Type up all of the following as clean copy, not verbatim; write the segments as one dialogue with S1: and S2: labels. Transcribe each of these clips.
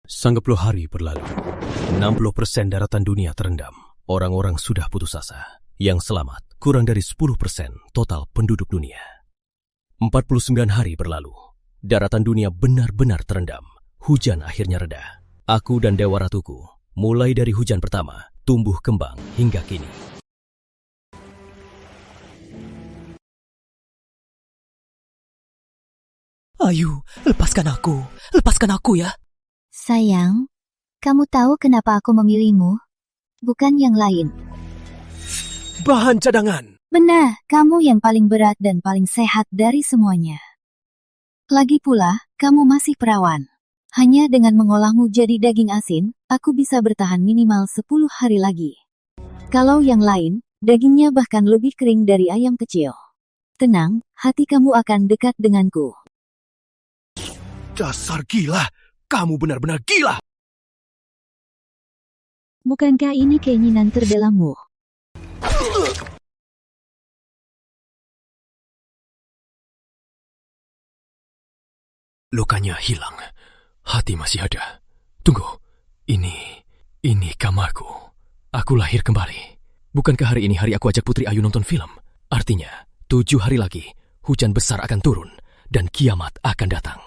S1: Sangat hari berlalu. 60% daratan dunia terendam. Orang-orang sudah putus asa. Yang selamat kurang dari 10% total penduduk dunia. 49 hari berlalu. Daratan dunia benar-benar terendam. Hujan akhirnya reda. Aku dan Dewa Ratuku, mulai dari hujan pertama, tumbuh kembang hingga kini.
S2: Ayu, lepaskan aku ya.
S3: Sayang, kamu tahu kenapa aku memilihmu? Bukan yang lain.
S2: Bahan cadangan.
S3: Benar, kamu yang paling berat dan paling sehat dari semuanya. Lagi pula, kamu masih perawan. Hanya dengan mengolahmu jadi daging asin, aku bisa bertahan minimal 10 hari lagi. Kalau yang lain, dagingnya bahkan lebih kering dari ayam kecil. Tenang, hati kamu akan dekat denganku.
S2: Dasar gila, kamu benar-benar gila.
S3: Bukankah ini keinginan terdalammu?
S1: Lukanya hilang. Hati masih ada. Tunggu. Ini kamarku. Aku lahir kembali. Bukankah hari ini hari aku ajak Putri Ayu nonton film? Artinya, 7 hari lagi, hujan besar akan turun, dan kiamat akan datang.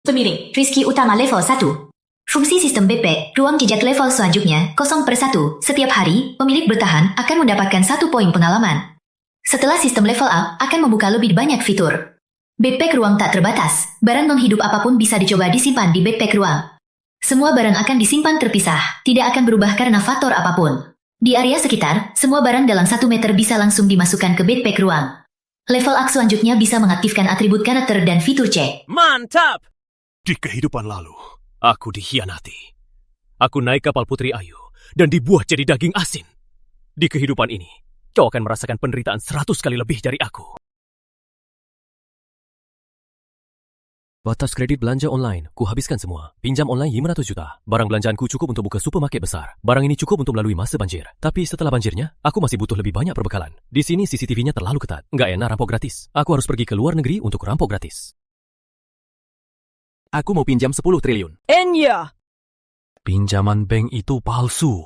S4: Pemilik, Rizki Utama level 1. Fungsi sistem BP, ruang jejak level selanjutnya, 0/1. Setiap hari, pemilik bertahan akan mendapatkan 1 poin pengalaman. Setelah sistem level up, akan membuka lebih banyak fitur. Backpack ruang tak terbatas, barang non-hidup apapun bisa dicoba disimpan di backpack ruang. Semua barang akan disimpan terpisah, tidak akan berubah karena faktor apapun. Di area sekitar, semua barang dalam 1 meter bisa langsung dimasukkan ke backpack ruang. Level up selanjutnya bisa mengaktifkan atribut karakter dan fitur cek.
S2: Mantap!
S1: Di kehidupan lalu, aku dikhianati. Aku naik kapal Putri Ayu dan dibuat jadi daging asin. Di kehidupan ini, kau akan merasakan penderitaan 100 kali lebih dari aku. Batas kredit belanja online, ku habiskan semua. Pinjam online 500 juta. Barang belanjaanku cukup untuk buka supermarket besar. Barang ini cukup untuk melalui masa banjir. Tapi setelah banjirnya, aku masih butuh lebih banyak perbekalan. Di sini CCTV-nya terlalu ketat. Nggak enak rampok gratis. Aku harus pergi ke luar negeri untuk rampok gratis. Aku mau pinjam 10 triliun.
S2: Enya!
S1: Pinjaman bank itu palsu.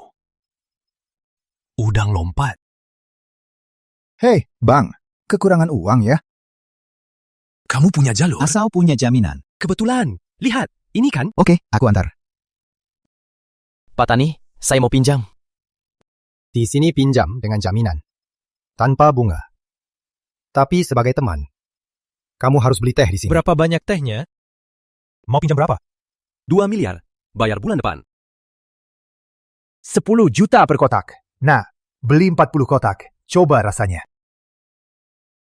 S1: Udang lompat.
S5: Hei, Bang, kekurangan uang ya?
S1: Kamu punya jalur?
S5: Asal punya jaminan.
S1: Kebetulan. Lihat, ini kan?
S5: Oke, aku antar.
S6: Pak Tani, saya mau pinjam.
S5: Di sini pinjam dengan jaminan. Tanpa bunga. Tapi sebagai teman, kamu harus beli teh di sini.
S6: Berapa banyak tehnya?
S5: Mau pinjam berapa?
S1: 2 miliar. Bayar bulan depan.
S5: 10 juta per kotak. Nah, beli 40 kotak. Coba rasanya.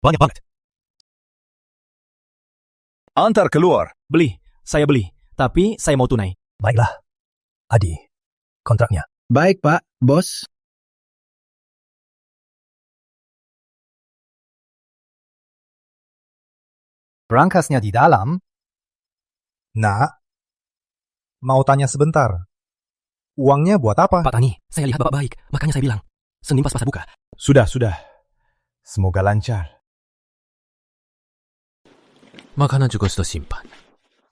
S1: Banyak banget.
S5: Antar keluar.
S6: Beli, saya beli. Tapi saya mau tunai.
S5: Baiklah. Adi, kontraknya. Baik, Pak. Bos. Berangkasnya di dalam. Nak, mau tanya sebentar. Uangnya buat apa?
S1: Pak Tani, saya lihat Bapak baik. Makanya saya bilang. Senin pas pasar buka.
S5: Sudah. Semoga lancar.
S1: Makanan juga sudah simpan.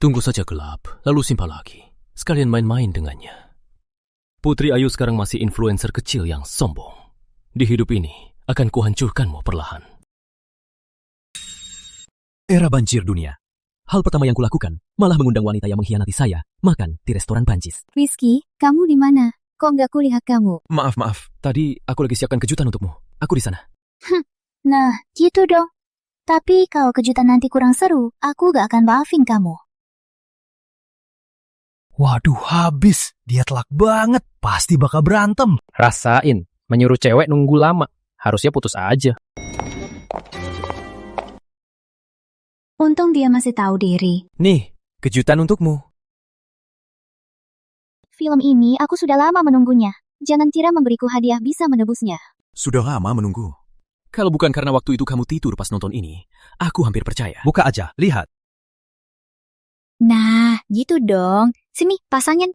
S1: Tunggu saja gelap, lalu simpan lagi. Sekalian main-main dengannya. Putri Ayu sekarang masih influencer kecil yang sombong. Di hidup ini, akan kuhancurkanmu perlahan.
S6: Era banjir dunia. Hal pertama yang kulakukan, malah mengundang wanita yang mengkhianati saya, makan di restoran Banjis.
S3: Rizky, kamu di mana? Kok nggak kulihat kamu?
S6: Maaf. Tadi aku lagi siapkan kejutan untukmu. Aku di sana.
S3: Nah, gitu dong. Tapi kalau kejutan nanti kurang seru, aku gak akan maafin kamu.
S5: Waduh, habis. Dia telak banget. Pasti bakal berantem.
S6: Rasain, menyuruh cewek nunggu lama. Harusnya putus aja.
S3: Untung dia masih tahu diri.
S6: Nih, kejutan untukmu.
S3: Film ini aku sudah lama menunggunya. Jangan kira memberiku hadiah bisa menebusnya.
S5: Sudah lama menunggu.
S1: Kalau bukan karena waktu itu kamu tidur pas nonton ini, aku hampir percaya.
S5: Buka aja, lihat.
S3: Nah, gitu dong. Sini, pasangin.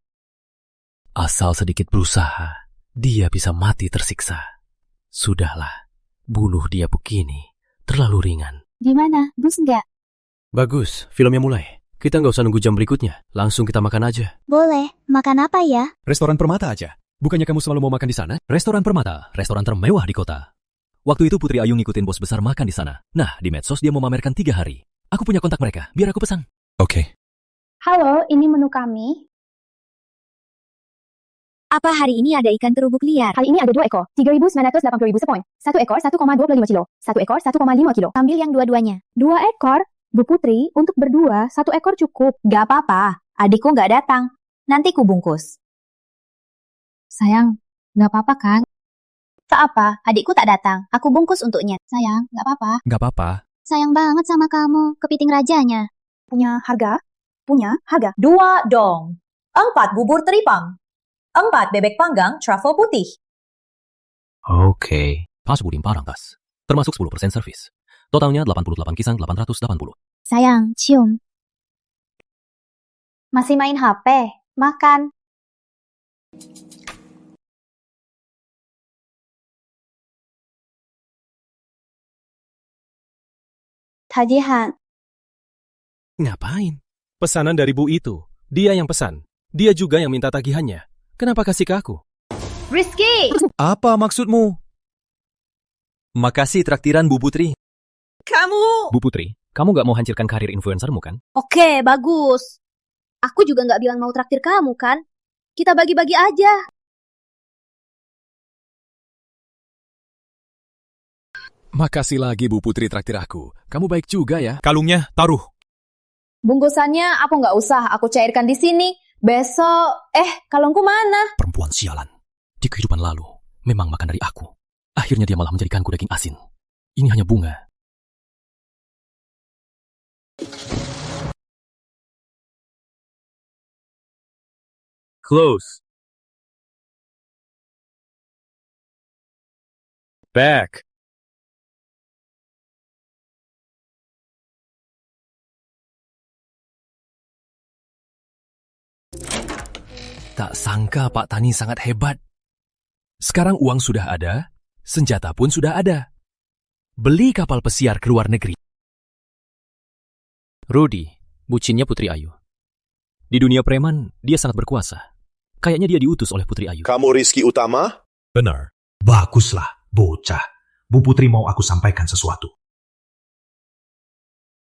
S1: Asal sedikit berusaha, dia bisa mati tersiksa. Sudahlah, bunuh dia begini, terlalu ringan.
S3: Gimana, bus nggak?
S1: Bagus, filmnya mulai. Kita nggak usah nunggu jam berikutnya. Langsung kita makan aja.
S7: Boleh, makan apa ya?
S6: Restoran Permata aja. Bukannya kamu selalu mau makan di sana? Restoran Permata, restoran termewah di kota. Waktu itu Putri Ayu ngikutin bos besar makan di sana. Nah, di medsos dia mau memamerkan 3 hari. Aku punya kontak mereka, biar aku pesan.
S1: Oke.
S7: Halo, ini menu kami.
S3: Apa hari ini ada ikan terubuk liar?
S7: Hari ini ada 2 ekor, 3.980.000 sepoin. 1 ekor 1,25 kilo, 1 ekor 1,5 kilo.
S3: Ambil yang dua-duanya.
S7: 2 ekor? Bu Putri, untuk berdua, 1 ekor cukup.
S3: Gak apa-apa, adikku gak datang. Nanti ku bungkus. Sayang, gak apa-apa kan? Tak apa, adikku tak datang. Aku bungkus untuknya. Sayang, gak apa-apa.
S6: Gak apa-apa.
S3: Sayang banget sama kamu, kepiting rajanya.
S7: Punya harga? Punya harga.
S8: 2 dong. 4 bubur teripang. 4 bebek panggang truffle putih.
S1: Oke.
S6: Pas buding parang tas. Termasuk 10% servis. Totalnya 88 kisang 880.
S3: Sayang, cium.
S7: Masih main HP? Makan. Tagihan.
S2: Ngapain? Pesanan dari Bu itu. Dia yang pesan. Dia juga yang minta tagihannya. Kenapa kasih ke aku?
S7: Rizky!
S2: Apa maksudmu?
S6: Makasih traktiran Bu Putri.
S8: Kamu!
S6: Bu Putri, kamu gak mau hancurkan karir influencermu kan?
S7: Oke, bagus. Aku juga nggak bilang mau traktir kamu, kan? Kita bagi-bagi aja.
S9: Makasih lagi Bu Putri traktir aku. Kamu baik juga ya.
S2: Kalungnya taruh.
S7: Bungkusannya aku nggak usah, aku cairkan di sini. Besok, kalungku mana?
S6: Perempuan sialan. Di kehidupan lalu, memang makan dari aku. Akhirnya dia malah menjadikanku daging asin. Ini hanya bunga.
S9: Close. Back.
S1: Tak sangka Pak Tani sangat hebat. Sekarang uang sudah ada, senjata pun sudah ada. Beli kapal pesiar ke luar negeri.
S6: Rudy, bucinnya Putri Ayu. Di dunia preman, dia sangat berkuasa. Kayaknya dia diutus oleh Putri Ayu.
S10: Kamu Rizky Utama?
S11: Benar. Baguslah, bocah. Bu Putri mau aku sampaikan sesuatu.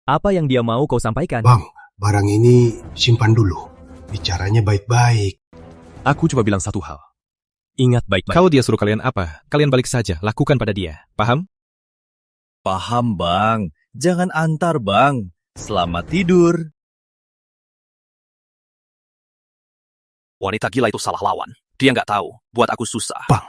S6: Apa yang dia mau kau sampaikan?
S11: Bang, barang ini simpan dulu. Bicaranya baik-baik.
S9: Aku coba bilang satu hal.
S6: Ingat baik-baik.
S9: Kalau dia suruh kalian apa, kalian balik saja, lakukan pada dia. Paham?
S12: Paham, Bang. Jangan antar, Bang. Selamat tidur.
S13: Wanita gila itu salah lawan. Dia nggak tahu, buat aku susah.
S11: Bang,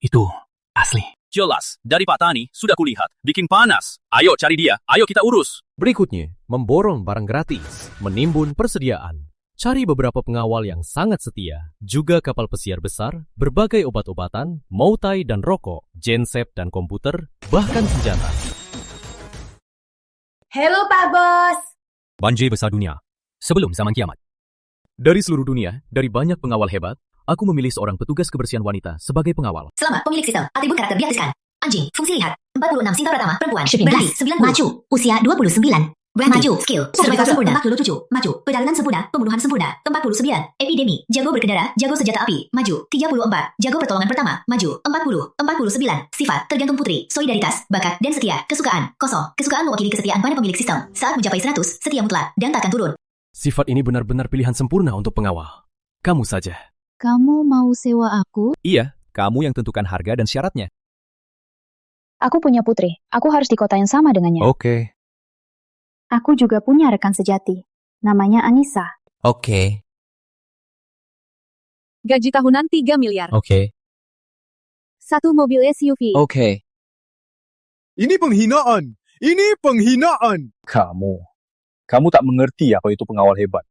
S11: itu asli.
S13: Jelas, dari Pak Tani sudah kulihat. Bikin panas. Ayo cari dia, ayo kita urus.
S1: Berikutnya, memborong barang gratis, menimbun persediaan. Cari beberapa pengawal yang sangat setia, juga kapal pesiar besar, berbagai obat-obatan, moutai dan rokok, genset dan komputer, bahkan senjata.
S7: Halo Pak Bos.
S6: Banjir besar dunia, sebelum zaman kiamat. Dari seluruh dunia, dari banyak pengawal hebat, aku memilih seorang petugas kebersihan wanita sebagai pengawal.
S4: Selamat pemilik sistem, atribut karakter diaktifkan. Anjing, fungsi lihat. 46 Sinta Pratama, perempuan.
S3: Shipping
S4: Berarti
S3: class.
S4: 90.
S3: Maju. Usia 29.
S4: Berhenti. Maju. Skill. Survival sempurna. 47. Maju. Perdagangan sempurna. Pembunuhan sempurna. 49. Epidemi. Jago berkendara. Jago senjata api. Maju. 34. Jago pertolongan pertama. Maju. 40. 49. Sifat. Tergantung putri. Solidaritas. Bakat. Dan setia. Kesukaan. Kosong. Kesukaan mewakili kesetiaan pada pemilik sistem. Saat mencapai 100, setia mutlak. Dan takkan turun.
S1: Sifat ini benar-benar pilihan sempurna untuk pengawal. Kamu saja.
S3: Kamu mau sewa aku?
S6: Iya, kamu yang tentukan harga dan syaratnya.
S7: Aku punya putri. Aku harus di kota yang sama dengannya.
S9: Oke.
S7: Aku juga punya rekan sejati. Namanya Anissa.
S12: Oke.
S7: Gaji tahunan 3 miliar.
S6: Oke.
S7: 1 mobil SUV.
S12: Oke.
S2: Ini penghinaan. Ini penghinaan.
S14: Kamu tak mengerti aku itu pengawal hebat.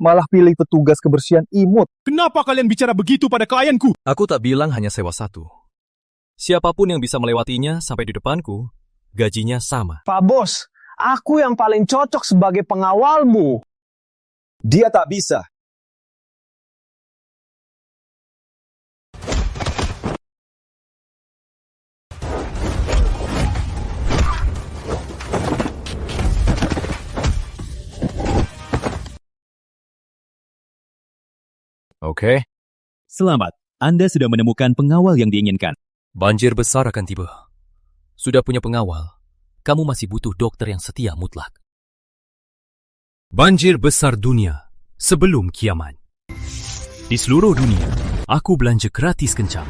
S14: Malah pilih petugas kebersihan imut.
S2: Kenapa kalian bicara begitu pada klienku?
S6: Aku tak bilang hanya sewa satu. Siapapun yang bisa melewatinya sampai di depanku, gajinya sama.
S14: Pak Bos, aku yang paling cocok sebagai pengawalmu. Dia tak bisa. Oke.
S13: Selamat, Anda sudah menemukan pengawal yang diinginkan.
S1: Banjir besar akan tiba. Sudah punya pengawal, kamu masih butuh dokter yang setia mutlak. Banjir besar dunia sebelum kiamat. Di seluruh dunia, aku belanja gratis kencang.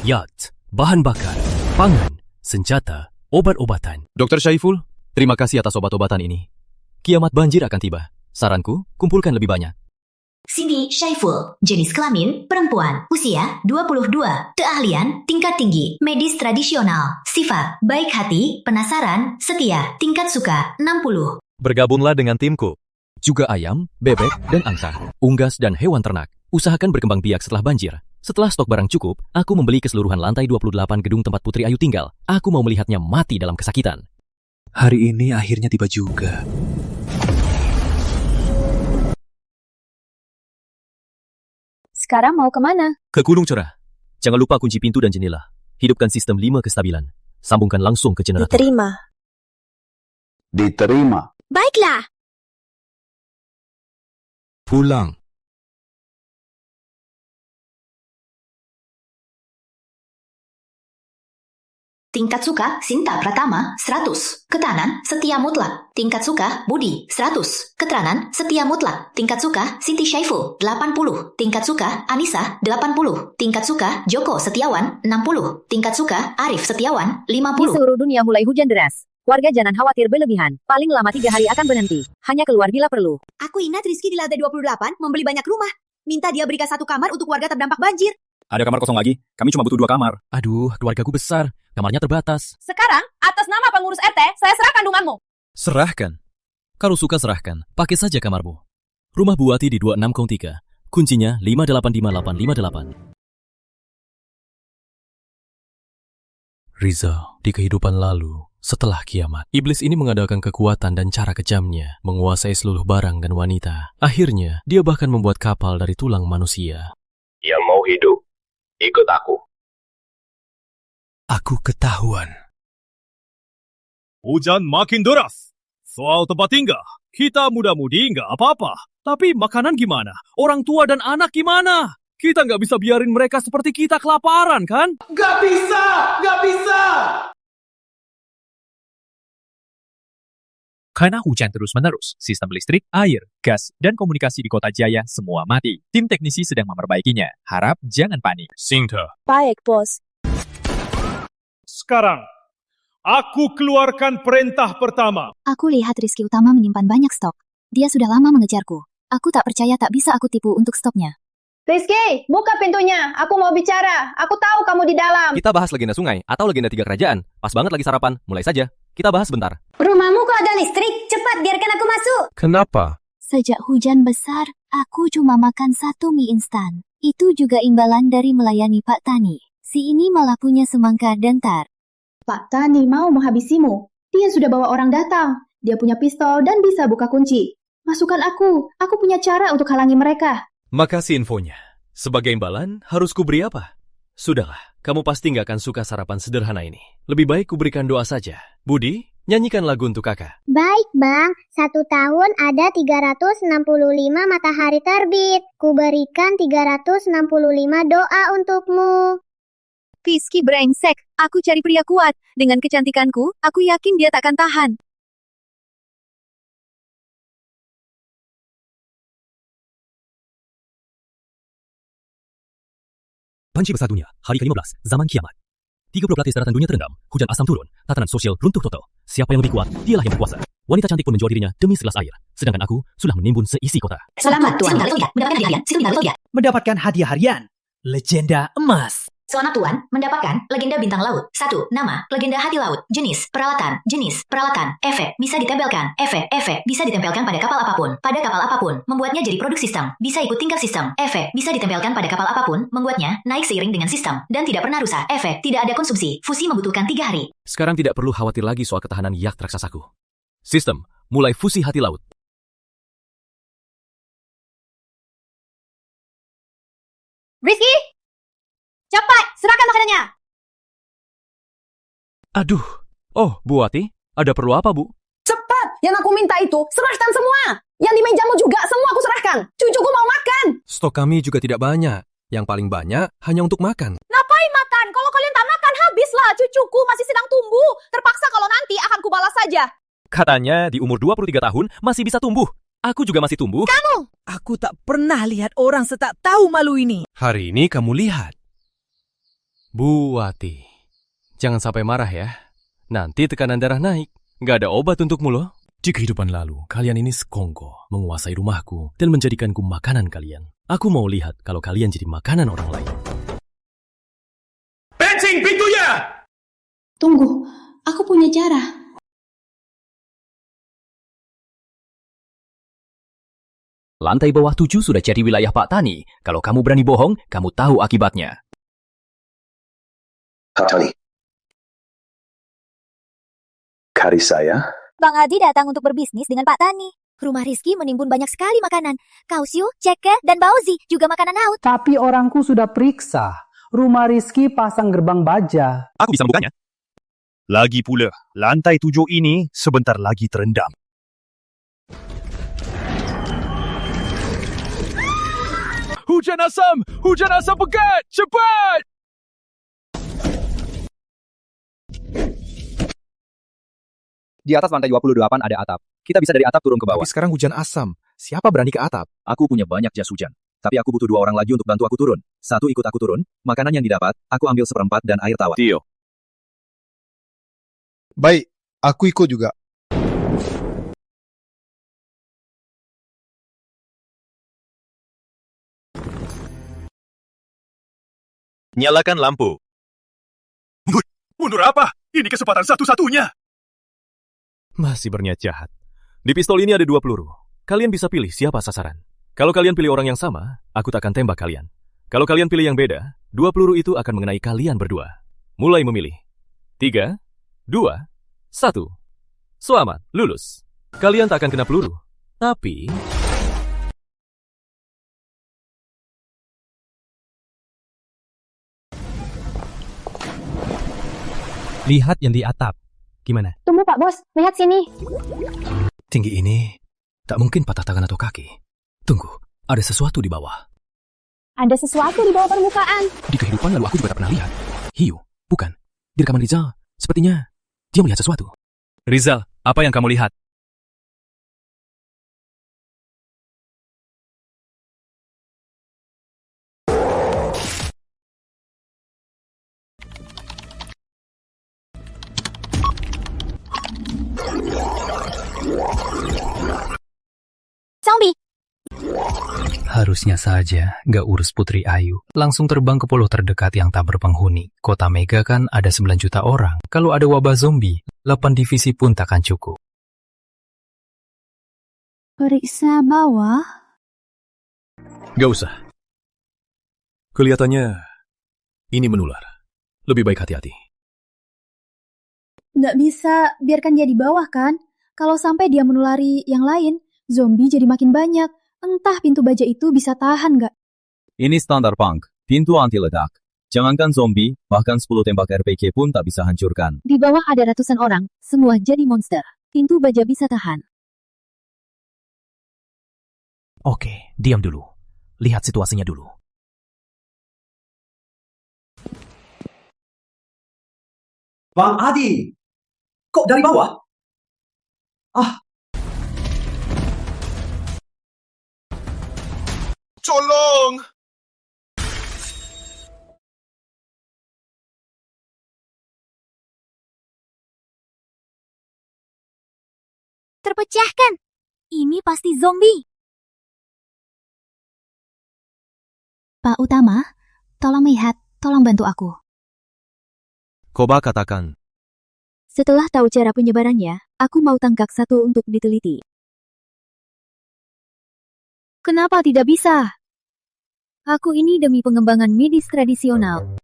S1: Yacht, bahan bakar, pangan, senjata, obat-obatan.
S6: Dr. Syaiful, terima kasih atas obat-obatan ini. Kiamat banjir akan tiba. Saranku, kumpulkan lebih banyak.
S4: Cindy Syaiful, jenis kelamin perempuan, usia 22, keahlian tingkat tinggi, medis tradisional, sifat baik hati, penasaran, setia, tingkat suka 60.
S6: Bergabunglah dengan timku. Juga ayam, bebek, dan angsa, unggas, dan hewan ternak. Usahakan berkembang biak setelah banjir. Setelah stok barang cukup, aku membeli keseluruhan lantai 28 gedung tempat Putri Ayu tinggal. Aku mau melihatnya mati dalam kesakitan.
S9: Hari ini akhirnya tiba juga.
S7: Sekarang mau kemana?
S6: Ke Gunung Cerah. Jangan lupa kunci pintu dan jendela. Hidupkan sistem 5 kestabilan. Sambungkan langsung ke generator.
S10: Diterima.
S15: Baiklah.
S9: Pulang.
S4: Tingkat suka Sinta Pratama 100, ketahanan setia mutlak. Tingkat suka Budi 100, keterangan setia mutlak. Tingkat suka Sinti Syaiful 80, tingkat suka Anissa 80, tingkat suka Joko Setiawan 60, tingkat suka Arif Setiawan 50.
S16: Di seluruh dunia mulai hujan deras. Warga jangan khawatir berlebihan. Paling lama 3 hari akan berhenti. Hanya keluar bila perlu.
S15: Aku ingat Rizky di lantai 28 membeli banyak rumah. Minta dia berikan 1 kamar untuk warga terdampak banjir.
S13: Ada kamar kosong lagi? Kami cuma butuh 2 kamar.
S6: Aduh, keluargaku besar. Kamarnya terbatas.
S7: Sekarang, atas nama pengurus RT, saya serahkan kandunganmu.
S6: Serahkan. Kalau suka serahkan, pakai saja kamarmu. Rumah Buati di 2603. Kuncinya 585858. Riza, di kehidupan lalu, setelah kiamat, iblis ini mengadakan kekuatan dan cara kejamnya, menguasai seluruh barang dan wanita. Akhirnya, dia bahkan membuat kapal dari tulang manusia.
S17: Yang mau hidup, ikut aku.
S1: Aku ketahuan.
S13: Hujan makin deras. Soal tempat tinggal, kita muda-mudi nggak apa-apa. Tapi makanan gimana? Orang tua dan anak gimana? Kita nggak bisa biarin mereka seperti kita kelaparan, kan?
S17: Nggak bisa! Nggak bisa!
S18: Karena hujan terus-menerus, sistem listrik, air, gas, dan komunikasi di Kota Jaya semua mati. Tim teknisi sedang memperbaikinya. Harap jangan panik.
S13: Sinta.
S7: Baik, bos.
S13: Sekarang, aku keluarkan perintah pertama.
S3: Aku lihat Rizky Utama menyimpan banyak stok. Dia sudah lama mengejarku. Aku tak percaya tak bisa aku tipu untuk stoknya.
S7: Rizky, buka pintunya. Aku mau bicara. Aku tahu kamu di dalam.
S6: Kita bahas legenda sungai atau legenda 3 kerajaan. Pas banget lagi sarapan. Mulai saja. Kita bahas bentar.
S15: Rumahmu kok ada listrik? Cepat, biarkan aku masuk.
S9: Kenapa?
S3: Sejak hujan besar, aku cuma makan 1 mie instan. Itu juga imbalan dari melayani Pak Tani. Si ini malah punya semangka dan tar.
S7: Pak Tani mau menghabisimu. Dia sudah bawa orang datang. Dia punya pistol dan bisa buka kunci. Masukkan aku. Aku punya cara untuk halangi mereka.
S6: Makasih infonya. Sebagai imbalan, harus kuberi apa? Sudahlah, kamu pasti nggak akan suka sarapan sederhana ini. Lebih baik kuberikan doa saja. Budi, nyanyikan lagu untuk kakak.
S19: Baik bang, 1 tahun ada 365 matahari terbit. Kuberikan 365 doa untukmu.
S3: Rizky brengsek, aku cari pria kuat. Dengan kecantikanku, aku yakin dia takkan tahan.
S6: Banjir besar dunia, hari ke-15, zaman kiamat. 30 pelapis daratan dunia terendam, hujan asam turun, tatanan sosial runtuh total. Siapa yang lebih kuat, dialah yang berkuasa. Wanita cantik pun menjual dirinya demi segelas air. Sedangkan aku sudah menimbun seisi kota.
S4: Selamat Tuan, mendapatkan hadiah harian.
S20: Legenda emas.
S4: Selamat Tuan, mendapatkan legenda bintang laut. 1. Nama, legenda hati laut. Jenis, peralatan. Efek, bisa ditempelkan. Efek, bisa ditempelkan pada kapal apapun. Pada kapal apapun, membuatnya jadi produk sistem. Bisa ikut tingkat sistem. Efek, bisa ditempelkan pada kapal apapun, membuatnya naik seiring dengan sistem. Dan tidak pernah rusak. Efek, tidak ada konsumsi. Fusi membutuhkan 3 hari.
S6: Sekarang tidak perlu khawatir lagi soal ketahanan yacht raksasaku. Sistem, mulai fusi hati laut.
S7: Rizky! Cepat, serahkan makanannya.
S6: Aduh. Oh, Bu Wati, ada perlu apa, Bu?
S7: Cepat, yang aku minta itu serahkan semua. Yang di mejamu juga semua aku serahkan. Cucuku mau makan.
S2: Stok kami juga tidak banyak. Yang paling banyak hanya untuk makan.
S10: Ngapain makan? Kalau kalian tak makan, habislah. Cucuku masih sedang tumbuh. Terpaksa kalau nanti akan kubalas saja.
S6: Katanya di umur 23 tahun masih bisa tumbuh. Aku juga masih tumbuh.
S20: Kamu! Aku tak pernah lihat orang setak tahu malu ini.
S2: Hari ini kamu lihat. Bu Wati, jangan sampai marah ya. Nanti tekanan darah naik. Nggak ada obat untukmu loh. Di kehidupan lalu, kalian ini sekongko menguasai rumahku dan menjadikanku makanan kalian. Aku mau lihat kalau kalian jadi makanan orang lain.
S17: Pencing pintunya!
S7: Tunggu, aku punya cara.
S6: Lantai bawah 7 sudah jadi wilayah Pak Tani. Kalau kamu berani bohong, kamu tahu akibatnya.
S17: Pak Tani. Kari saya.
S21: Bang Adi datang untuk berbisnis dengan Pak Tani. Rumah Rizky menimbun banyak sekali makanan. Kausiu, ceke, dan bauzi, juga makanan laut.
S22: Tapi orangku sudah periksa. Rumah Rizky pasang gerbang baja.
S13: Aku bisa membukanya. Lagi pula, lantai 7 ini sebentar lagi terendam. Hujan asam pekat, cepat!
S14: Di atas lantai 28 ada atap. Kita bisa dari atap turun ke bawah.
S2: Tapi sekarang hujan asam. Siapa berani ke atap?
S6: Aku punya banyak jas hujan. Tapi aku butuh 2 orang lagi untuk bantu aku turun. 1 ikut aku turun. Makanan yang didapat, aku ambil 1/4 dan air tawar.
S14: Tio. Baik, aku ikut juga.
S13: Nyalakan lampu. Mundur apa? Ini kesempatan satu-satunya.
S2: Masih berniat jahat. Di pistol ini ada 2 peluru. Kalian bisa pilih siapa sasaran. Kalau kalian pilih orang yang sama, aku tak akan tembak kalian. Kalau kalian pilih yang beda, 2 peluru itu akan mengenai kalian berdua. Mulai memilih. 3, 2, 1. Selamat, lulus. Kalian tak akan kena peluru. Tapi...
S23: Lihat yang di atap. Gimana?
S7: Tunggu Pak Bos, lihat sini.
S1: Tinggi ini tak mungkin patah tangan atau kaki. Tunggu, ada sesuatu di bawah.
S7: Ada sesuatu di bawah permukaan.
S1: Di kehidupan lalu aku juga tak pernah lihat. Hiu, bukan. Di rekaman Rizal, sepertinya dia melihat sesuatu.
S18: Rizal, apa yang kamu lihat?
S21: Zombie!
S24: Harusnya saja gak urus Putri Ayu. Langsung terbang ke pulau terdekat yang tak berpenghuni. Kota Mega kan ada 9 juta orang. Kalau ada wabah zombie, 8 divisi pun takkan cukup.
S3: Periksa bawah?
S1: Gak usah. Kelihatannya ini menular. Lebih baik hati-hati.
S7: Nggak bisa, biarkan dia di bawah kan? Kalau sampai dia menulari yang lain, zombie jadi makin banyak. Entah pintu baja itu bisa tahan nggak?
S12: Ini standar punk, pintu anti ledak. Jangankan zombie, bahkan 10 tembak RPG pun tak bisa hancurkan.
S3: Di bawah ada ratusan orang, semua jadi monster. Pintu baja bisa tahan.
S1: Oke, diam dulu. Lihat situasinya dulu.
S25: Bang Adi! Kok dari bawah?
S17: Tolong!
S21: Terpecahkan! Ini pasti zombie.
S3: Pak Utama, tolong lihat, tolong bantu aku.
S2: Koba katakan.
S3: Setelah tahu cara penyebarannya, aku mau tangkap 1 untuk diteliti. Kenapa tidak bisa? Aku ini demi pengembangan medis tradisional.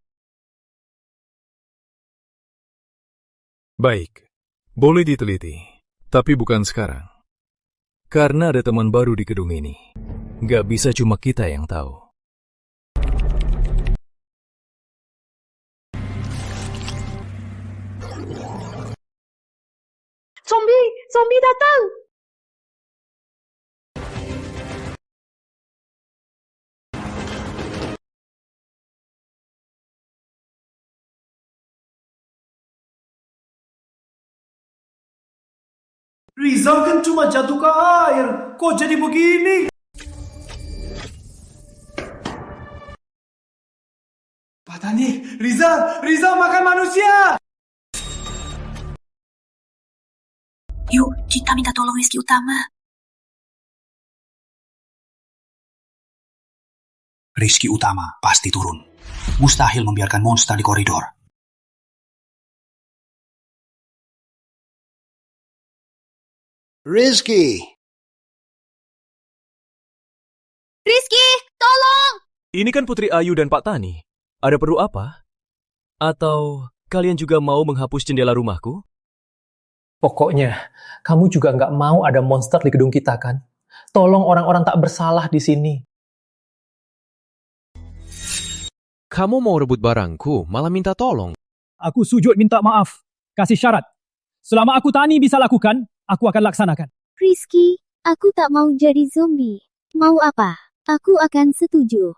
S2: Baik, boleh diteliti. Tapi bukan sekarang. Karena ada teman baru di gedung ini. Gak bisa cuma kita yang tahu.
S10: Zombie datang!
S25: Rizal kan cuma jatuh ke air. Kok jadi begini? Pak Tani, Rizal makan manusia!
S5: Yuk, kita minta tolong Rizky Utama.
S25: Rizky Utama pasti turun. Mustahil membiarkan monster di koridor.
S8: Rizky!
S10: Rizky, tolong!
S2: Ini kan Putri Ayu dan Pak Tani. Ada perlu apa? Atau kalian juga mau menghapus jendela rumahku?
S11: Pokoknya, kamu juga nggak mau ada monster di gedung kita, kan? Tolong orang-orang tak bersalah di sini.
S23: Kamu mau rebut barangku, malah minta tolong.
S13: Aku sujud minta maaf. Kasih syarat. Selama aku Tani bisa lakukan, aku akan laksanakan.
S3: Rizky, aku tak mau jadi zombie. Mau apa? Aku akan setuju.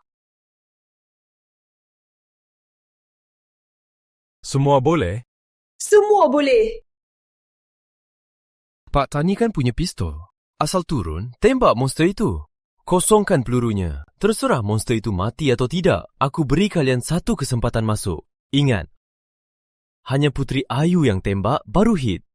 S9: Semua boleh?
S20: Semua boleh.
S1: Pak Tani kan punya pistol. Asal turun, tembak monster itu. Kosongkan pelurunya. Terserah monster itu mati atau tidak. Aku beri kalian satu kesempatan masuk. Ingat, hanya Putri Ayu yang tembak baru hit.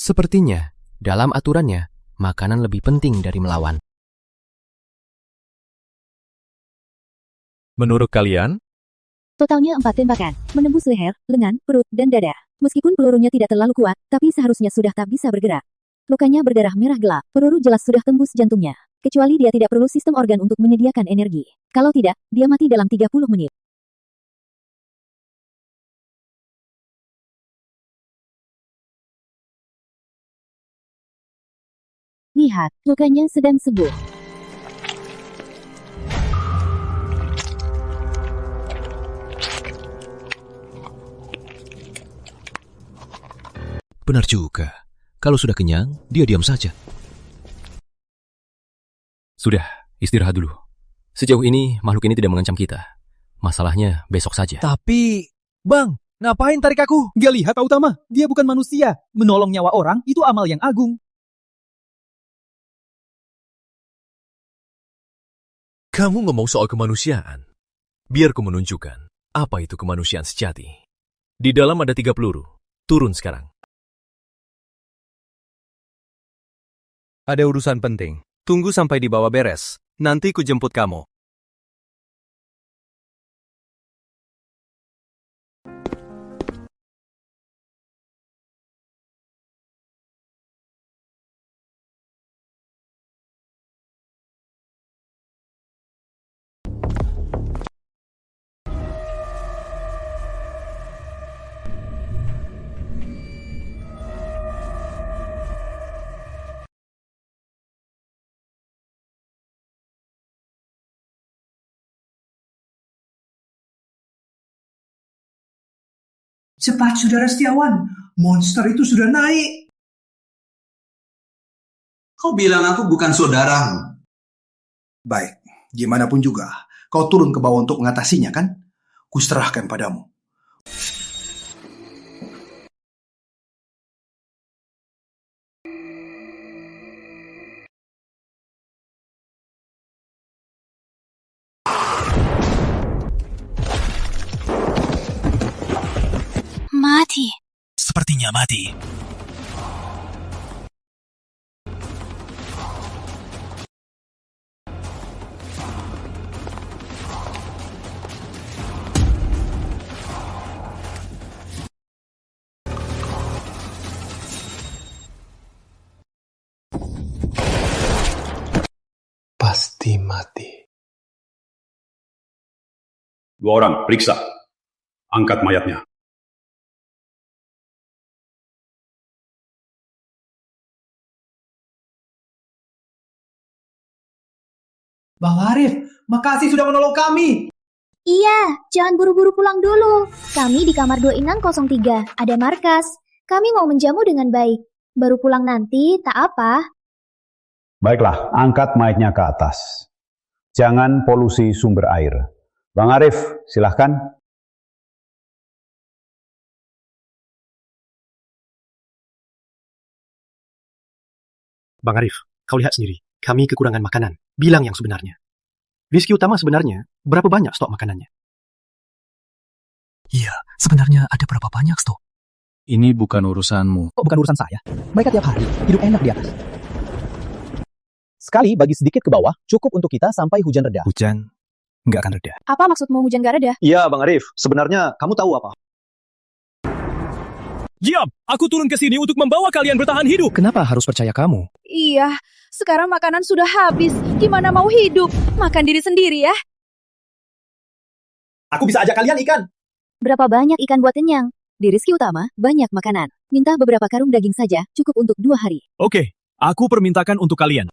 S6: Sepertinya, dalam aturannya, makanan lebih penting dari melawan.
S2: Menurut kalian?
S3: Totalnya 4 tembakan, menembus leher, lengan, perut, dan dada. Meskipun pelurunya tidak terlalu kuat, tapi seharusnya sudah tak bisa bergerak. Lukanya berdarah merah gelap, peluru jelas sudah tembus jantungnya. Kecuali dia tidak perlu sistem organ untuk menyediakan energi. Kalau tidak, dia mati dalam 30 menit. Lihat, lukanya sedang sembuh.
S1: Benar juga. Kalau sudah kenyang, dia diam saja.
S6: Sudah, istirahat dulu. Sejauh ini, makhluk ini tidak mengancam kita. Masalahnya besok saja.
S13: Tapi, Bang, ngapain tarik aku? Gak lihat Pak Utama, dia bukan manusia. Menolong nyawa orang itu amal yang agung.
S1: Kamu ngomong soal kemanusiaan. Biar ku menunjukkan apa itu kemanusiaan sejati. Di dalam ada 3 peluru. Turun sekarang.
S15: Ada urusan penting. Tunggu sampai dibawa beres. Nanti ku jemput kamu.
S25: Cepat, Saudara Setiawan. Monster itu sudah naik.
S16: Kau bilang aku bukan saudaramu.
S25: Baik, gimana pun juga. Kau turun ke bawah untuk mengatasinya, kan? Kuserahkan padamu.
S5: Mati.
S25: Sepertinya mati.
S11: Pasti mati.
S17: 2 orang, periksa. Angkat mayatnya.
S25: Bang Arif, makasih sudah menolong kami.
S21: Iya, jangan buru-buru pulang dulu. Kami di kamar 2603, ada markas. Kami mau menjamu dengan baik. Baru pulang nanti, tak apa.
S4: Baiklah, angkat mayatnya ke atas. Jangan polusi sumber air. Bang Arif, silahkan.
S8: Bang Arif, kau lihat sendiri. Kami kekurangan makanan. Bilang yang sebenarnya. Rizky Utama sebenarnya berapa banyak stok makanannya?
S24: Iya, sebenarnya ada berapa banyak stok?
S14: Ini bukan urusanmu.
S19: Kok bukan urusan saya? Mereka tiap hari hidup enak di atas. Sekali bagi sedikit ke bawah, cukup untuk kita sampai hujan reda.
S14: Hujan nggak akan reda.
S10: Apa maksudmu hujan gak reda?
S19: Iya, Bang Arif. Sebenarnya kamu tahu apa?
S13: Diam! Aku turun ke sini untuk membawa kalian bertahan hidup.
S19: Kenapa harus percaya kamu?
S10: Iya, sekarang makanan sudah habis. Gimana mau hidup? Makan diri sendiri ya.
S19: Aku bisa ajak kalian ikan.
S3: Berapa banyak ikan buat kenyang? Di Rizky Utama, banyak makanan. Minta beberapa karung daging saja, cukup untuk 2 hari.
S13: Oke, aku permintakan untuk kalian.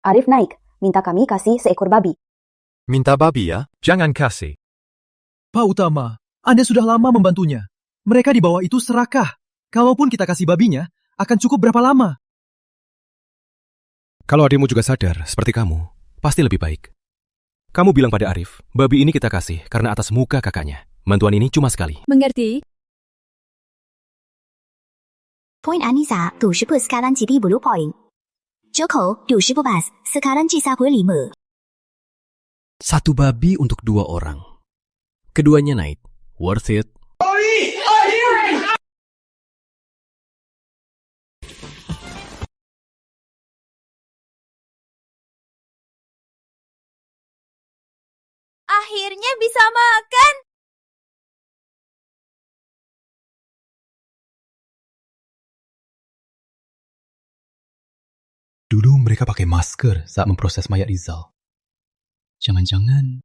S22: Arif naik, minta kami kasih seekor babi.
S9: Minta babi ya? Jangan kasih.
S13: Pak Utama, Anda sudah lama membantunya. Mereka di bawah itu serakah. Kalaupun kita kasih babinya, akan cukup berapa lama?
S2: Kalau adikmu juga sadar, seperti kamu, pasti lebih baik. Kamu bilang pada Arif, babi ini kita kasih karena atas muka kakaknya. Bantuan ini cuma sekali.
S10: Mengerti?
S21: Point Anissa 90 不斯卡兰基地 blue point。折扣90不 bas 斯卡兰基萨回里姆。
S1: 1 babi untuk 2 orang. Keduanya naik. Worth it.
S21: Akhirnya bisa makan.
S26: Dulu mereka pakai masker saat memproses mayat Rizal. Jangan-jangan...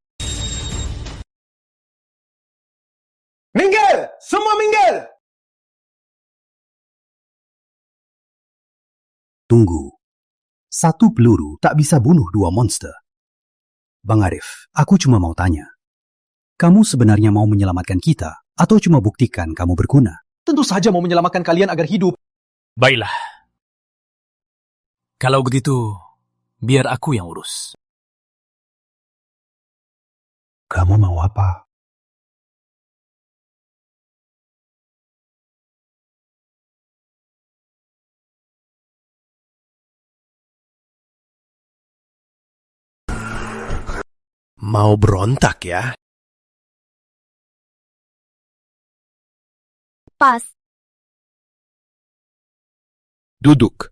S25: Minggir! Semua minggir!
S27: Tunggu. 1 peluru tak bisa bunuh 2 monster. Bang Arif, aku cuma mau tanya. Kamu sebenarnya mau menyelamatkan kita atau cuma buktikan kamu berguna?
S19: Tentu saja mau menyelamatkan kalian agar hidup.
S1: Baiklah. Kalau begitu, biar aku yang urus.
S27: Kamu mau apa?
S1: Mau berontak ya?
S10: Pas.
S9: Duduk.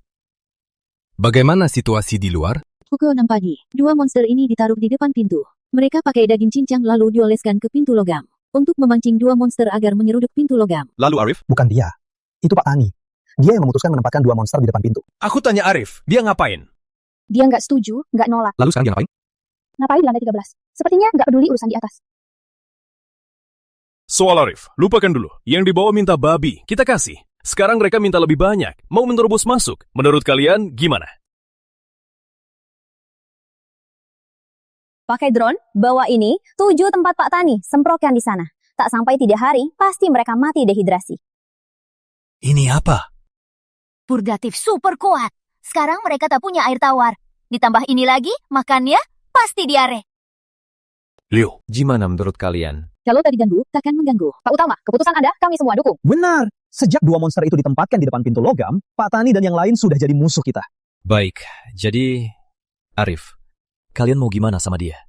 S9: Bagaimana situasi di luar?
S3: Pukul 6 pagi, 2 monster ini ditaruh di depan pintu. Mereka pakai daging cincang lalu dioleskan ke pintu logam. Untuk memancing 2 monster agar menyeruduk pintu logam.
S2: Lalu Arif?
S19: Bukan dia. Itu Pak Tani. Dia yang memutuskan menempatkan 2 monster di depan pintu.
S2: Aku tanya Arif, dia ngapain?
S7: Dia nggak setuju, nggak nolak.
S19: Lalu sekarang dia ngapain?
S7: Ngapain di lantai 13? Sepertinya nggak peduli urusan di atas.
S2: Soal Arif, lupakan dulu. Yang dibawa minta babi, kita kasih. Sekarang mereka minta lebih banyak, mau menerobos masuk. Menurut kalian, gimana?
S21: Pakai drone, bawa ini, tuju tempat Pak Tani, semprotkan di sana. Tak sampai 3 hari, pasti mereka mati dehidrasi.
S1: Ini apa?
S21: Purgatif super kuat. Sekarang mereka tak punya air tawar. Ditambah ini lagi, makannya pasti diare.
S2: Liu, gimana menurut kalian?
S3: Kalau tak diganggu, takkan mengganggu.
S7: Pak Utama, keputusan Anda, kami semua dukung.
S19: Benar. Sejak 2 monster itu ditempatkan di depan pintu logam, Pak Tani dan yang lain sudah jadi musuh kita.
S6: Baik, jadi Arif, kalian mau gimana sama dia?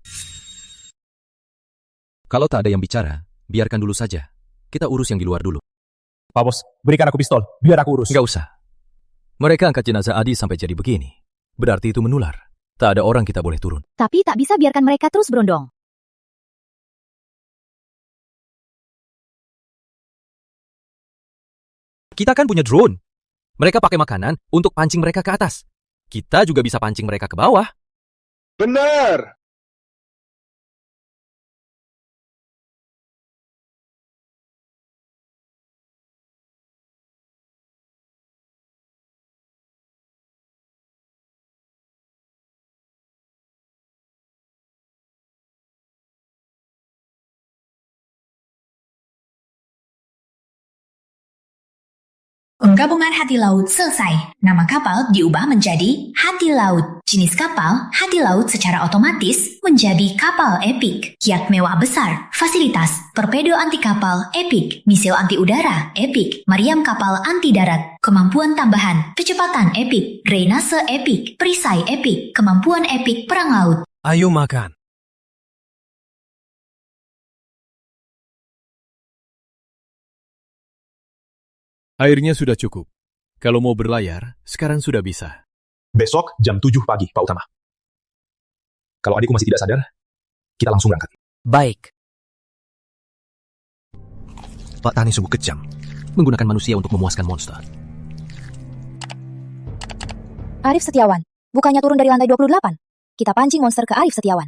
S6: Kalau tak ada yang bicara, biarkan dulu saja. Kita urus yang di luar dulu.
S19: Pak Bos, berikan aku pistol, biar aku urus.
S6: Nggak usah. Mereka angkat jenazah Adi sampai jadi begini. Berarti itu menular. Tak ada orang kita boleh turun.
S21: Tapi tak bisa biarkan mereka terus berondong.
S6: Kita kan punya drone. Mereka pakai makanan untuk pancing mereka ke atas. kita juga bisa pancing mereka ke bawah.
S5: Benar!
S12: Penggabungan hati laut selesai. Nama kapal diubah menjadi Hati Laut. Jenis kapal Hati Laut secara otomatis menjadi kapal Epic. Yacht mewah besar, fasilitas, torpedo anti kapal Epic, misil anti udara Epic, meriam kapal anti darat, kemampuan tambahan, kecepatan Epic, drainase Epic, perisai Epic, kemampuan Epic perang laut.
S1: Ayo makan. Airnya sudah cukup. Kalau mau berlayar, sekarang sudah bisa.
S15: Besok jam 7 pagi, Pak Utama. Kalau adikku masih tidak sadar, kita langsung berangkat.
S6: Baik. Pak Tani sungguh kejam, menggunakan manusia untuk memuaskan monster.
S21: Arif Setiawan, bukannya turun dari lantai 28? Kita pancing monster ke Arif Setiawan.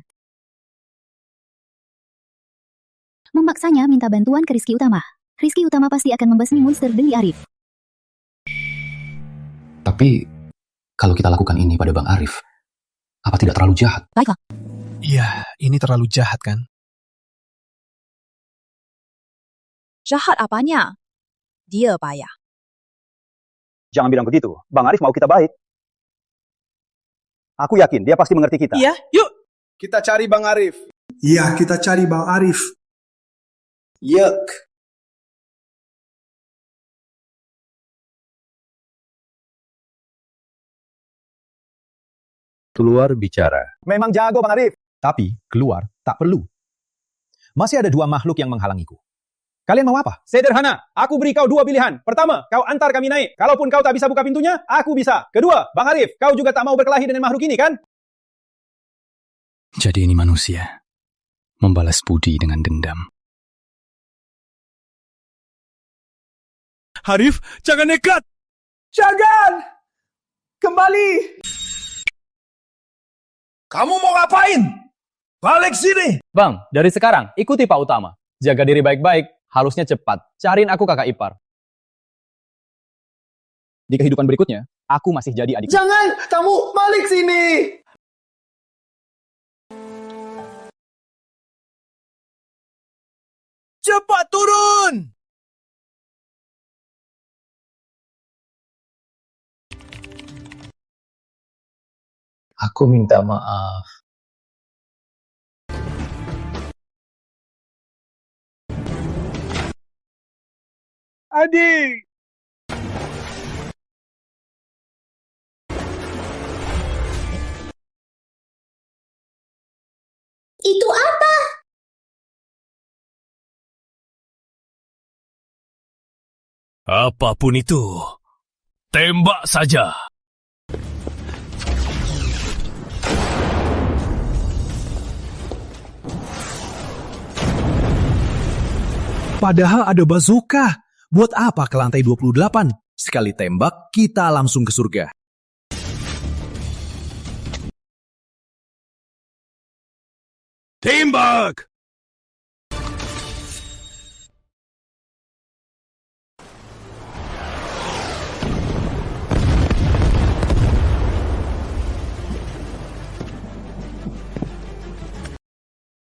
S21: Memaksanya minta bantuan ke Rizky Utama. Rizky Utama pasti akan membasmi monster demi Arif.
S14: Tapi, kalau kita lakukan ini pada Bang Arif, apa tidak terlalu jahat?
S21: Baiklah.
S14: Iya, ini terlalu jahat kan?
S10: Jahat apanya? Dia payah.
S19: Jangan bilang begitu. Bang Arif mau kita baik. Aku yakin dia pasti mengerti kita.
S25: Iya, yuk. Kita cari Bang Arif. Iya, kita cari Bang Arif. Yuk.
S4: Keluar bicara.
S19: Memang jago Bang Arif.
S27: Tapi keluar tak perlu. Masih ada dua makhluk yang menghalangiku. Kalian mau apa?
S19: Sederhana, aku beri kau dua pilihan. Pertama, kau antar kami naik. Kalaupun kau tak bisa buka pintunya, aku bisa. Kedua, Bang Arif, kau juga tak mau berkelahi dengan makhluk ini kan?
S14: Jadi ini manusia. Membalas budi dengan dendam.
S13: Arif, jangan nekat!
S25: Jangan! Kembali! Kamu mau ngapain? Balik sini!
S11: Bang, dari sekarang, ikuti Pak Utama. Jaga diri baik-baik, halusnya cepat. Cariin aku kakak ipar.
S19: Di kehidupan berikutnya, aku masih jadi adik.
S25: Jangan! Kamu balik sini! Cepat turun!
S11: Aku minta maaf.
S25: Adik!
S21: Itu apa?
S13: Apapun itu, tembak saja.
S16: Padahal ada bazooka. Buat apa ke lantai 28? Sekali tembak, kita langsung ke surga.
S13: Tembak!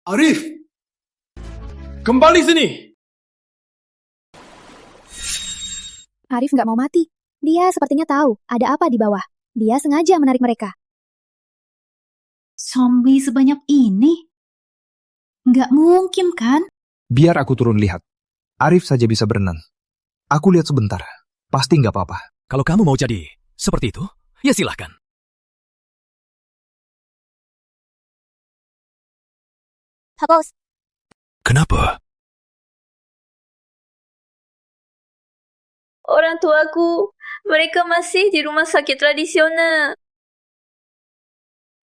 S25: Arif! Kembali sini!
S21: Arif nggak mau mati. Dia sepertinya tahu ada apa di bawah. Dia sengaja menarik mereka.
S3: Zombie sebanyak ini? Nggak mungkin kan?
S5: Biar aku turun lihat. Arif saja bisa berenang. Aku lihat sebentar. Pasti nggak apa-apa.
S1: Kalau kamu mau jadi seperti itu, ya silahkan.
S21: Pak Bos.
S1: Kenapa?
S18: Orang tuaku, mereka masih di rumah sakit tradisional.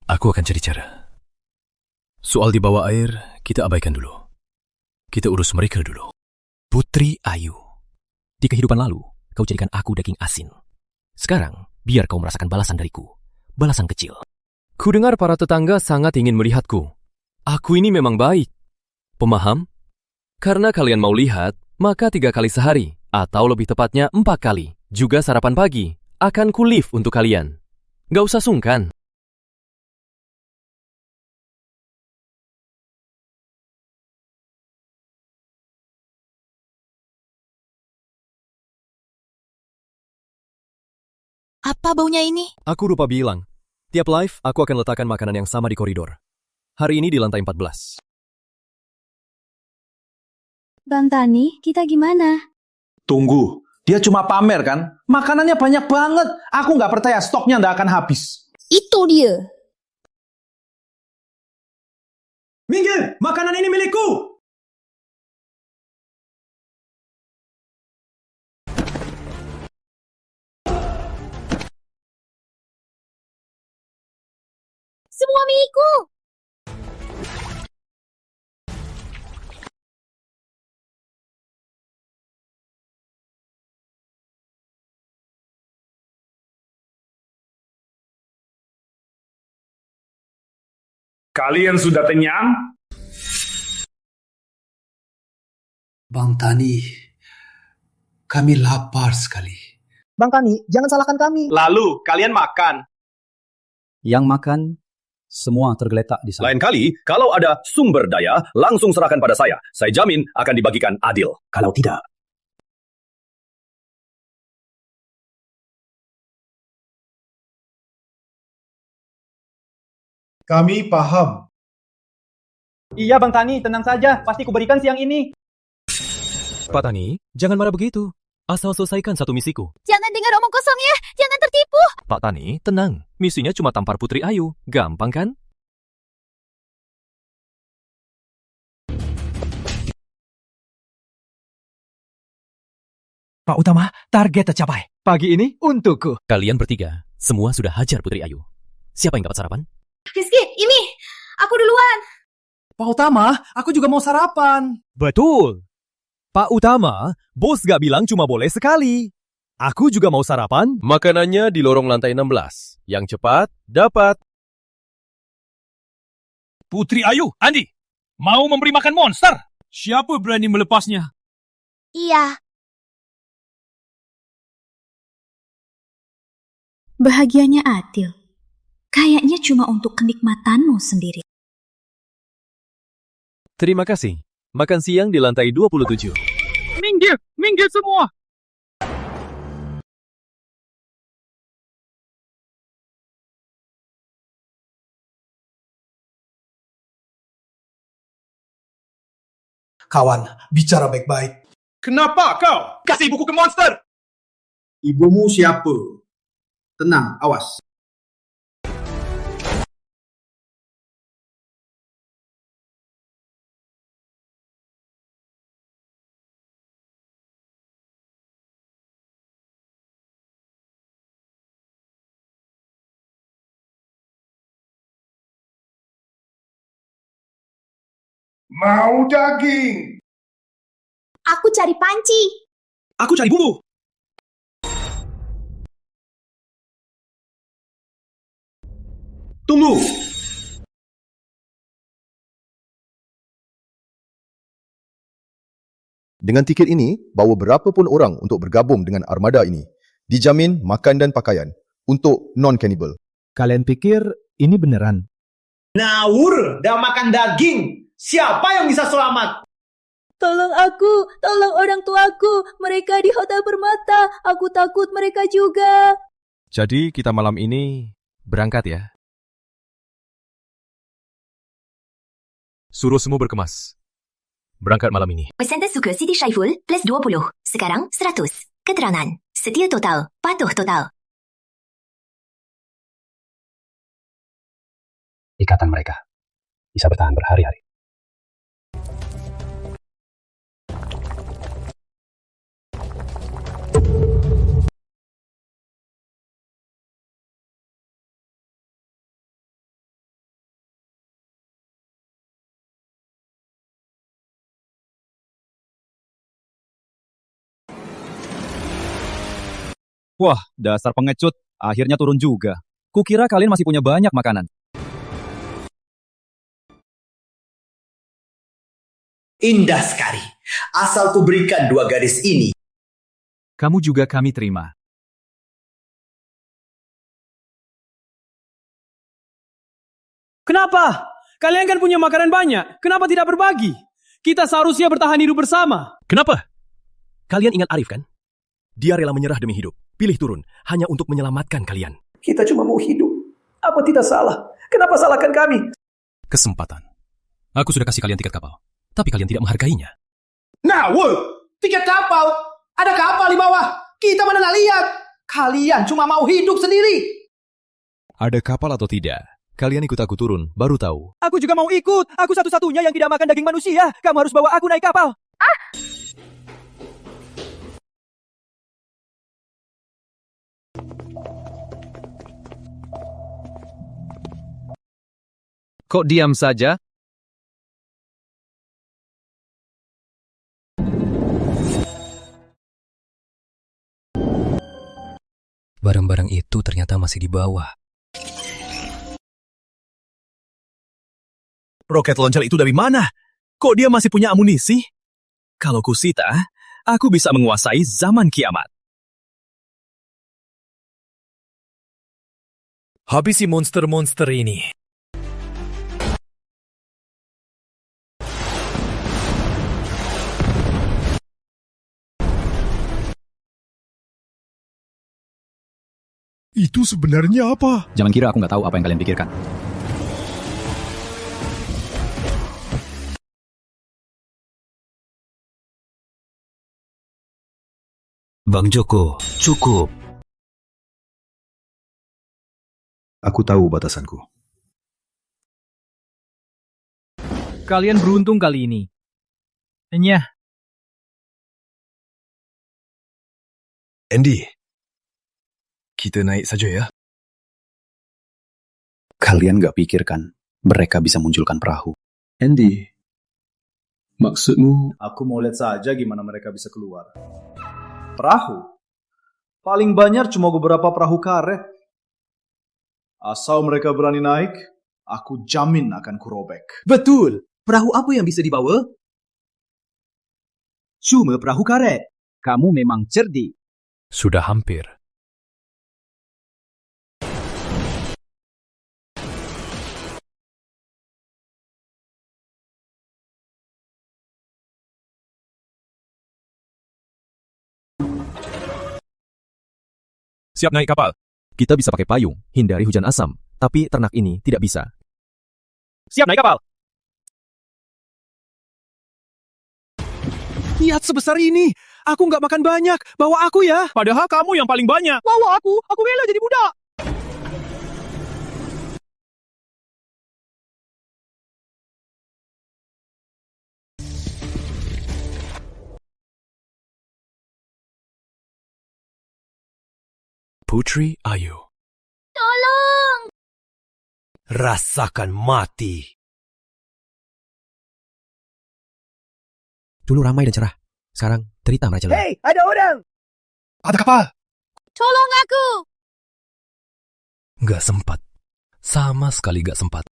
S1: Aku akan cari cara. Soal di bawah air, kita abaikan dulu. Kita urus mereka dulu. Putri Ayu.
S6: Di kehidupan lalu, kau jadikan aku daging asin. Sekarang, biar kau merasakan balasan dariku. balasan kecil.
S2: Kudengar para tetangga sangat ingin melihatku. Aku ini memang baik. Pemaham? Karena kalian mau lihat, maka 3 kali sehari, atau lebih tepatnya 4 kali, juga sarapan pagi, akan ku lift untuk kalian. Gak usah sungkan.
S10: Apa baunya ini?
S2: Aku lupa bilang. Tiap live, aku akan letakkan makanan yang sama di koridor. Hari ini di lantai 14.
S21: Bang Tani, kita gimana?
S25: Tunggu, dia cuma pamer kan? Makanannya banyak banget. Aku nggak percaya stoknya nggak akan habis.
S10: Itu dia.
S19: Minggir, makanan ini milikku.
S10: Semua milikku.
S15: Kalian sudah kenyang?
S25: Bang Tani, kami lapar sekali.
S11: Bang Tani, jangan salahkan kami.
S19: Lalu, kalian makan.
S27: Yang makan, semua tergeletak di sana.
S1: Lain kali, kalau ada sumber daya, langsung serahkan pada saya. Saya jamin akan dibagikan adil. Kalau tidak,
S25: Kami paham.
S19: Iya Bang Tani, tenang saja. Pasti kuberikan siang ini.
S2: Pak Tani, jangan marah begitu. Asal selesaikan satu misiku.
S10: Jangan dengar omong kosong ya. Jangan tertipu.
S2: Pak Tani, tenang. Misinya cuma tampar Putri Ayu. Gampang kan?
S16: Pak Utama, target tercapai. Pagi ini untukku.
S6: Kalian bertiga, semua sudah hajar Putri Ayu. Siapa yang dapat sarapan?
S7: Rizky, ini. Aku duluan.
S16: Pak Utama, aku juga mau sarapan.
S13: Betul. Pak Utama, bos gak bilang cuma boleh sekali. Aku juga mau sarapan.
S1: makanannya di lorong lantai 16. Yang cepat, dapat.
S13: Putri Ayu, Andi, mau memberi makan monster? Siapa berani melepasnya?
S21: Iya. Bahagianya adil. Kayaknya cuma untuk kenikmatanmu sendiri.
S2: Terima kasih. Makan siang di lantai 27.
S13: Minggir, minggir semua.
S25: Kawan, bicara baik-baik.
S15: Kenapa kau kasih buku ke monster?
S25: Ibumu siapa? Tenang, awas.
S15: Mau daging?
S21: Aku cari panci.
S19: Aku cari bumbu.
S25: Tunggu.
S8: Dengan tiket ini, bawa berapapun orang untuk bergabung dengan armada ini. Dijamin makan dan pakaian untuk non-cannibal.
S16: Kalian pikir ini beneran?
S19: Naur, dah makan daging. Siapa yang bisa selamat?
S18: Tolong aku, tolong orang tuaku. Mereka di Hotel Permata. Aku takut mereka juga.
S2: Jadi kita malam ini berangkat ya. Suruh semua berkemas. Berangkat malam ini.
S12: Pesan tersuka Siti Syaiful plus 20. Sekarang 100. Keterangan. Setia total. Patuh total.
S27: Ikatan mereka bisa bertahan berhari-hari.
S15: Wah, dasar pengecut. Akhirnya turun juga.
S2: Kukira kalian masih punya banyak makanan.
S9: Indah sekali. Asal ku berikan 2 gadis ini.
S2: Kamu juga kami terima.
S17: Kenapa? Kalian kan punya makanan banyak. Kenapa tidak berbagi? Kita seharusnya bertahan hidup bersama.
S1: Kenapa? Kalian ingat Arif kan? Dia rela menyerah demi hidup. Pilih turun hanya untuk menyelamatkan kalian.
S11: Kita cuma mau hidup. Apa tidak salah? Kenapa salahkan kami?
S1: Kesempatan. Aku sudah kasih kalian tiket kapal. Tapi kalian tidak menghargainya.
S25: Nah, woi, tiket kapal. Ada kapal di bawah. Kita mana lihat. Kalian cuma mau hidup sendiri.
S2: Ada kapal atau tidak? Kalian ikut aku turun, baru tahu.
S11: Aku juga mau ikut. Aku satu-satunya yang tidak makan daging manusia. Kamu harus bawa aku naik kapal.
S2: Kok diam saja?
S1: Barang-barang itu ternyata masih di bawah.
S16: Roket launcher itu dari mana? Kok dia masih punya amunisi? Kalau kusita, aku bisa menguasai zaman kiamat.
S13: Habisi monster-monster ini.
S15: Itu sebenarnya apa?
S14: Jangan kira aku nggak tahu apa yang kalian pikirkan.
S16: Bang Joko, cukup.
S5: Aku tahu batasanku.
S11: Kalian beruntung kali ini. Nyah.
S16: Andy, kita naik saja ya.
S27: Kalian nggak pikirkan mereka bisa munculkan perahu?
S15: Andy, maksudmu?
S19: Aku mau lihat saja gimana mereka bisa keluar. Perahu? Paling banyak cuma beberapa perahu karet. Asal mereka berani naik, aku jamin akan kurobek.
S16: Betul. Perahu apa yang bisa dibawa? Cuma perahu karet.
S27: Kamu memang cerdik.
S1: Sudah hampir.
S2: Siap naik kapal. Kita bisa pakai payung, hindari hujan asam. Tapi ternak ini tidak bisa. Siap naik kapal.
S16: Lihat sebesar ini. Aku nggak makan banyak. Bawa aku ya.
S13: Padahal kamu yang paling banyak.
S11: Bawa aku rela jadi budak.
S1: Putri Ayu.
S10: Tolong!
S1: Rasakan mati.
S6: Dulu ramai dan cerah. Sekarang derita merajalela.
S11: Hei, ada orang!
S16: Ada kapal.
S10: Tolong aku!
S1: Gak sempat. Sama sekali gak sempat.